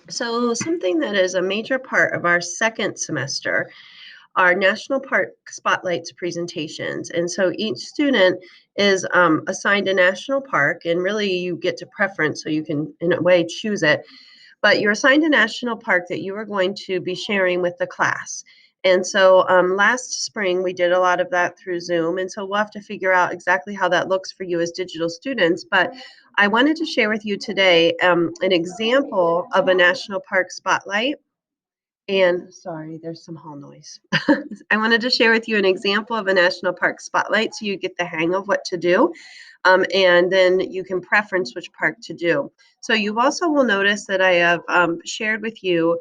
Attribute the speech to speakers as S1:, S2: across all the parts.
S1: So something that is a major part of our second semester are National Park Spotlights presentations. And so each student is assigned a national park, and really you get to preference, so you can, in a way, choose it. But you're assigned a national park that you are going to be sharing with the class. And so last spring, we did a lot of that through Zoom. And so we'll have to figure out exactly how that looks for you as digital students. But I wanted to share with you today an example of a national park spotlight. And sorry, there's some hall noise. I wanted to share with you an example of a national park spotlight so you get the hang of what to do. And then you can preference which park to do. So you also will notice that I have shared with you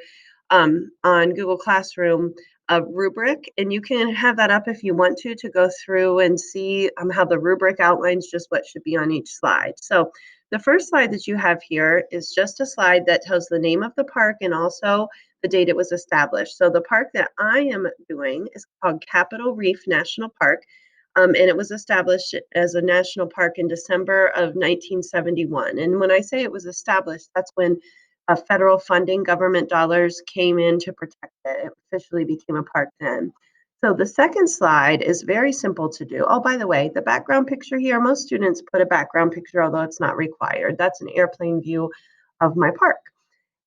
S1: on Google Classroom a rubric, and you can have that up if you want to go through and see how the rubric outlines just what should be on each slide. So the first slide that you have here is just a slide that tells the name of the park and also the date it was established. So the park that I am doing is called Capitol Reef National Park, and it was established as a national park in December of 1971. And when I say it was established, that's when federal funding, government dollars came in to protect it. It officially became a park then. So the second slide is very simple to do. Oh, by the way, the background picture here, most students put a background picture, although it's not required. That's an airplane view of my park.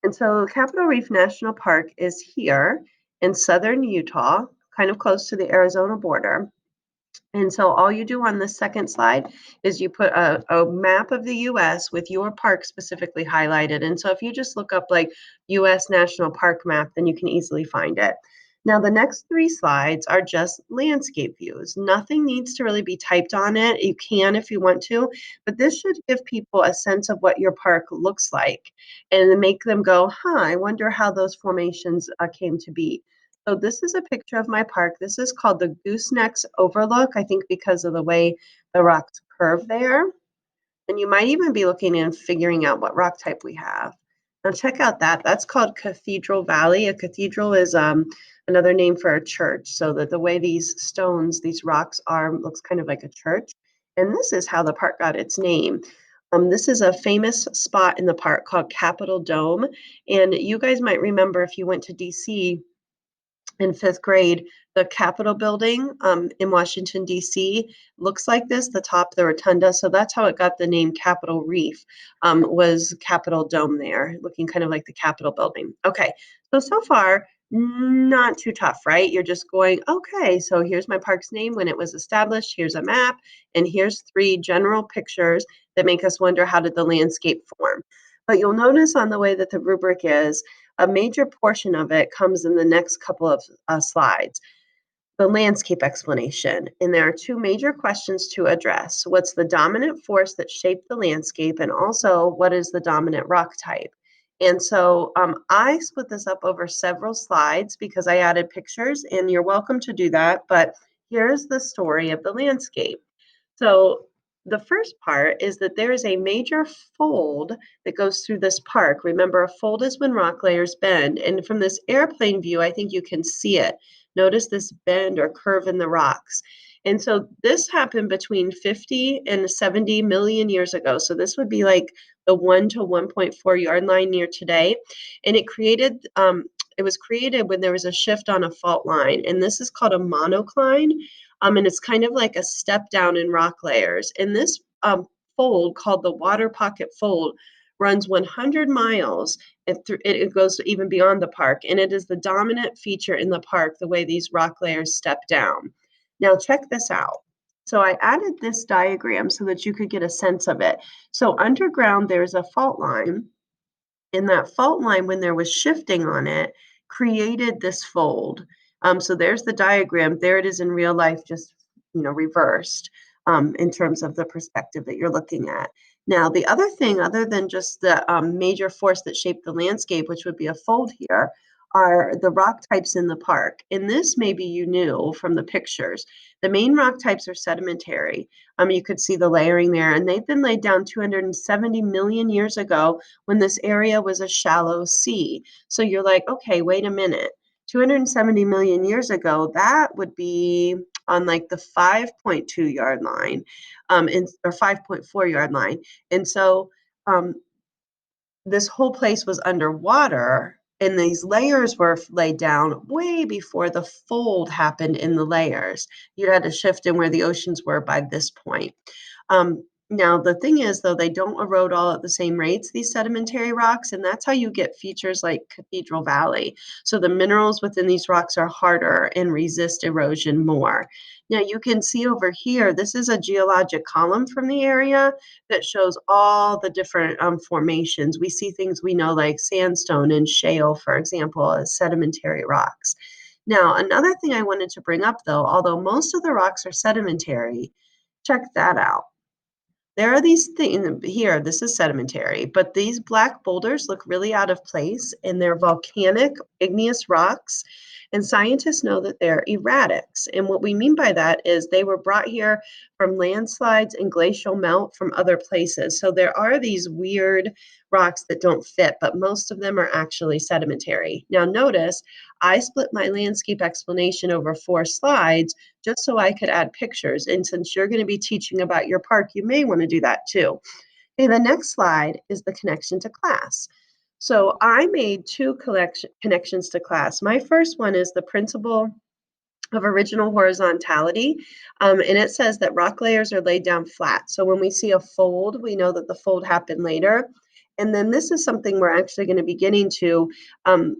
S1: And so Capitol Reef National Park is here in southern Utah, kind of close to the Arizona border. And so all you do on the second slide is you put a map of the US with your park specifically highlighted. And so if you just look up like US National Park map, then you can easily find it. Now the next three slides are just landscape views. Nothing needs to really be typed on it. You can if you want to, but this should give people a sense of what your park looks like and make them go, huh, I wonder how those formations came to be. So this is a picture of my park. This is called the Goosenecks Overlook, I think because of the way the rocks curve there. And you might even be looking and figuring out what rock type we have. Now check out that. That's called Cathedral Valley. A cathedral is another name for a church. So that the way these stones, these rocks are, looks kind of like a church. And this is how the park got its name. This is a famous spot in the park called Capitol Dome. And you guys might remember if you went to DC in fifth grade, the Capitol building in Washington, D.C. looks like this, the top, the rotunda. So that's how it got the name Capitol Reef, was Capitol Dome there, looking kind of like the Capitol building. Okay, so far, not too tough, right? You're just going, okay, so here's my park's name when it was established, here's a map, and here's three general pictures that make us wonder how did the landscape form. But you'll notice on the way that the rubric is, a major portion of it comes in the next couple of slides, the landscape explanation. And there are two major questions to address. What's the dominant force that shaped the landscape? And also, what is the dominant rock type? And so I split this up over several slides because I added pictures, and you're welcome to do that. But here's the story of the landscape. So the first part is that there is a major fold that goes through this park. Remember, a fold is when rock layers bend. And from this airplane view, I think you can see it. Notice this bend or curve in the rocks. And so this happened between 50 and 70 million years ago. So this would be like the 1 to 1.4 yard line near today. And it was created when there was a shift on a fault line. And this is called a monocline. And it's kind of like a step down in rock layers. And this fold, called the Water Pocket Fold, runs 100 miles. It goes even beyond the park, and it is the dominant feature in the park, the way these rock layers step down. Now, check this out. So I added this diagram so that you could get a sense of it. So underground, there's a fault line. And that fault line, when there was shifting on it, created this fold. So there's the diagram. There it is in real life, just reversed in terms of the perspective that you're looking at. Now, the other thing, other than just the major force that shaped the landscape, which would be a fold here, are the rock types in the park. And this maybe you knew from the pictures. The main rock types are sedimentary. You could see the layering there, and they've been laid down 270 million years ago when this area was a shallow sea. So you're like, okay, wait a minute. 270 million years ago, that would be on like the 5.2 yard line, or 5.4 yard line. And so this whole place was underwater, and these layers were laid down way before the fold happened in the layers. You had to shift in where the oceans were by this point. Now, the thing is, though, they don't erode all at the same rates, these sedimentary rocks, and that's how you get features like Cathedral Valley. So the minerals within these rocks are harder and resist erosion more. Now, you can see over here, this is a geologic column from the area that shows all the different formations. We see things we know like sandstone and shale, for example, as sedimentary rocks. Now, another thing I wanted to bring up, though, although most of the rocks are sedimentary, check that out. There are these things here, this is sedimentary, but these black boulders look really out of place, and they're volcanic igneous rocks. And scientists know that they're erratics. And what we mean by that is they were brought here from landslides and glacial melt from other places. So there are these weird rocks that don't fit, but most of them are actually sedimentary. Now, notice I split my landscape explanation over 4 slides just so I could add pictures. And since you're going to be teaching about your park, you may want to do that too. Okay, the next slide is the connection to class. So I made 2 connections to class. My first one is the principle of original horizontality. And it says that rock layers are laid down flat. So when we see a fold, we know that the fold happened later. And then this is something we're actually going to be getting to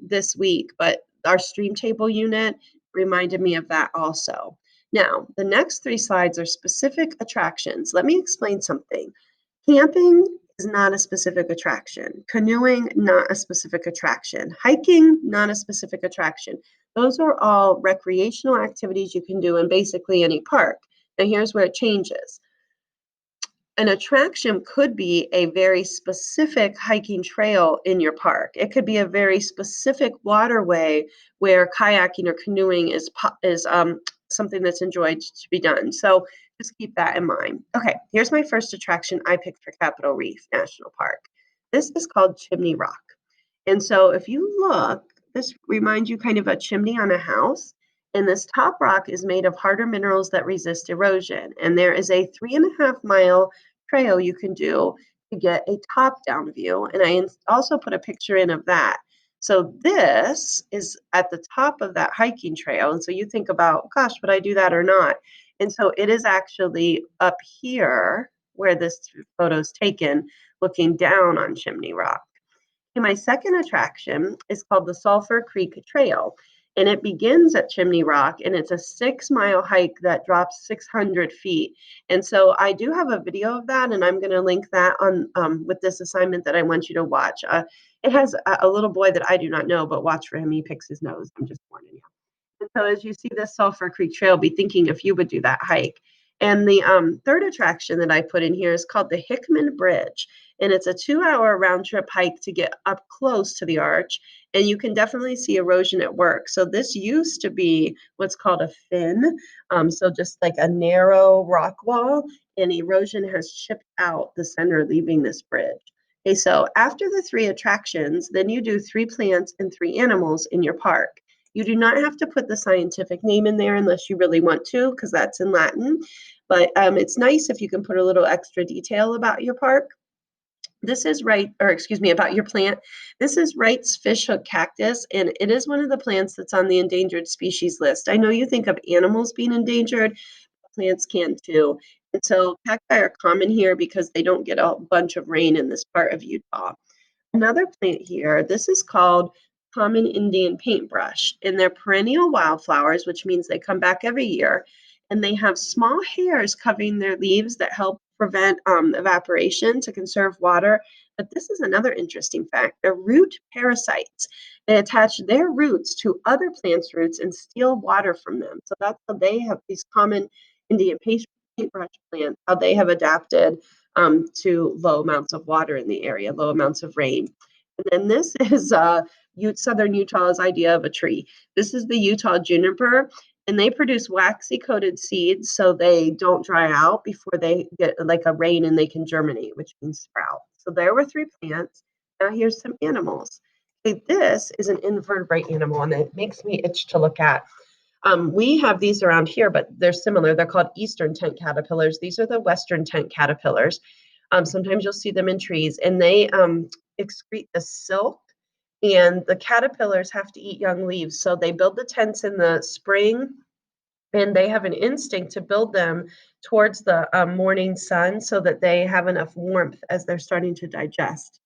S1: this week, but our stream table unit reminded me of that also. Now, the next 3 slides are specific attractions. Let me explain something. Camping is not a specific attraction. Canoeing, not a specific attraction. Hiking, not a specific attraction. Those are all recreational activities you can do in basically any park. Now, here's where it changes. An attraction could be a very specific hiking trail in your park. It could be a very specific waterway where kayaking or canoeing is something that's enjoyed to be done. So just keep that in mind. Okay, here's my first attraction I picked for Capitol Reef National Park. This is called Chimney Rock. And so if you look, this reminds you kind of a chimney on a house. And this top rock is made of harder minerals that resist erosion. And there is a 3.5-mile trail you can do to get a top-down view. And I also put a picture in of that. So this is at the top of that hiking trail. And so you think about, gosh, would I do that or not? And so it is actually up here where this photo is taken, looking down on Chimney Rock. And my second attraction is called the Sulphur Creek Trail. And it begins at Chimney Rock, and it's a 6-mile hike that drops 600 feet. And so I do have a video of that, and I'm going to link that on with this assignment that I want you to watch. It has a little boy that I do not know, but watch for him. He picks his nose. I'm just warning you. And so as you see this Sulphur Creek Trail, be thinking if you would do that hike. And the third attraction that I put in here is called the Hickman Bridge. And it's a 2-hour round trip hike to get up close to the arch. And you can definitely see erosion at work. So this used to be what's called a fin. So just like a narrow rock wall, and erosion has chipped out the center, leaving this bridge. Okay, so after the 3 attractions, then you do 3 plants and 3 animals in your park. You do not have to put the scientific name in there unless you really want to, because that's in Latin. But it's nice if you can put a little extra detail about your park. This is about your plant. This is Wright's fishhook cactus, and it is one of the plants that's on the endangered species list. I know you think of animals being endangered, plants can too. And so cacti are common here because they don't get a bunch of rain in this part of Utah. Another plant here, this is called common Indian paintbrush, and they're perennial wildflowers, which means they come back every year, and they have small hairs covering their leaves that help prevent evaporation to conserve water. But this is another interesting fact. They're root parasites. They attach their roots to other plants' roots and steal water from them. So that's how they have these common Indian paintbrush plants, how they have adapted to low amounts of water in the area, low amounts of rain. And then this is Southern Utah's idea of a tree. This is the Utah juniper, and they produce waxy coated seeds so they don't dry out before they get like a rain and they can germinate, which means sprout. So there were 3 plants. Now here's some animals. Okay, this is an invertebrate animal, and it makes me itch to look at. We have these around here, but they're similar. They're called eastern tent caterpillars. These are the western tent caterpillars. Sometimes you'll see them in trees, and they excrete the silk, and the caterpillars have to eat young leaves. So they build the tents in the spring, and they have an instinct to build them towards the morning sun so that they have enough warmth as they're starting to digest.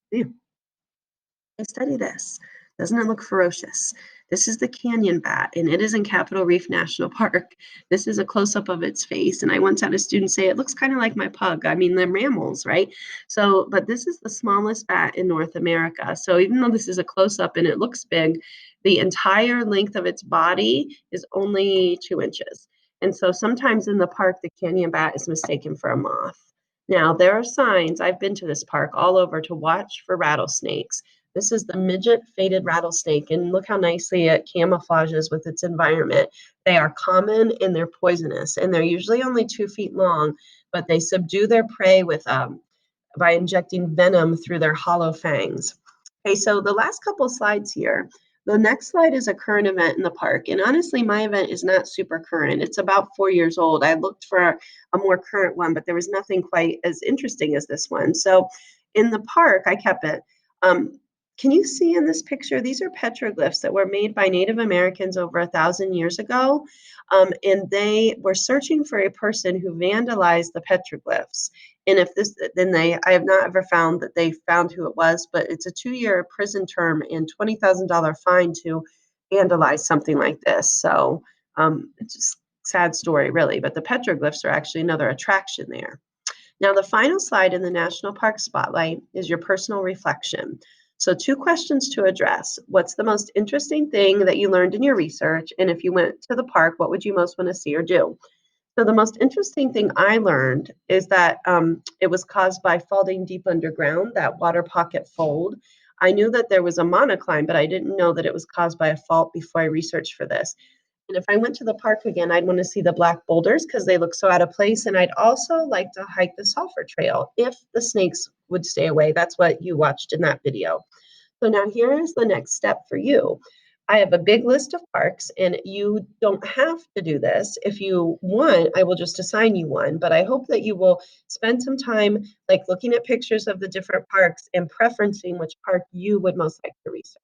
S1: Study this. Doesn't it look ferocious? This is the canyon bat, and it is in Capitol Reef National Park. This is a close up of its face. And I once had a student say, it looks kind of like my pug. I mean, they're mammals, right? So, but this is the smallest bat in North America. So, even though this is a close up and it looks big, the entire length of its body is only 2 inches. And so, sometimes in the park, the canyon bat is mistaken for a moth. Now, there are signs, I've been to this park all over to watch for rattlesnakes. This is the midget faded rattlesnake, and look how nicely it camouflages with its environment. They are common and they're poisonous, and they're usually only 2 feet long, but they subdue their prey with by injecting venom through their hollow fangs. Okay, so the last couple slides here. The next slide is a current event in the park, and honestly, my event is not super current. It's about 4 years old. I looked for a more current one, but there was nothing quite as interesting as this one. So in the park, I kept it. Can you see in this picture? These are petroglyphs that were made by Native Americans over 1,000 years ago. And they were searching for a person who vandalized the petroglyphs. And if this, then I have not ever found that they found who it was, but it's a 2-year prison term and $20,000 fine to vandalize something like this. So it's just sad story, really. But the petroglyphs are actually another attraction there. Now, the final slide in the National Park Spotlight is your personal reflection. So, 2 questions to address. What's the most interesting thing that you learned in your research? And if you went to the park, what would you most want to see or do? So, the most interesting thing I learned is that it was caused by falling deep underground, that water pocket fold. I knew that there was a monocline, but I didn't know that it was caused by a fault before I researched for this. And if I went to the park again, I'd want to see the black boulders because they look so out of place. And I'd also like to hike the sulfur trail if the snakes would stay away. That's what you watched in that video. So now here is the next step for you. I have a big list of parks, and you don't have to do this. If you want, I will just assign you one, but I hope that you will spend some time like looking at pictures of the different parks and preferencing which park you would most like to research.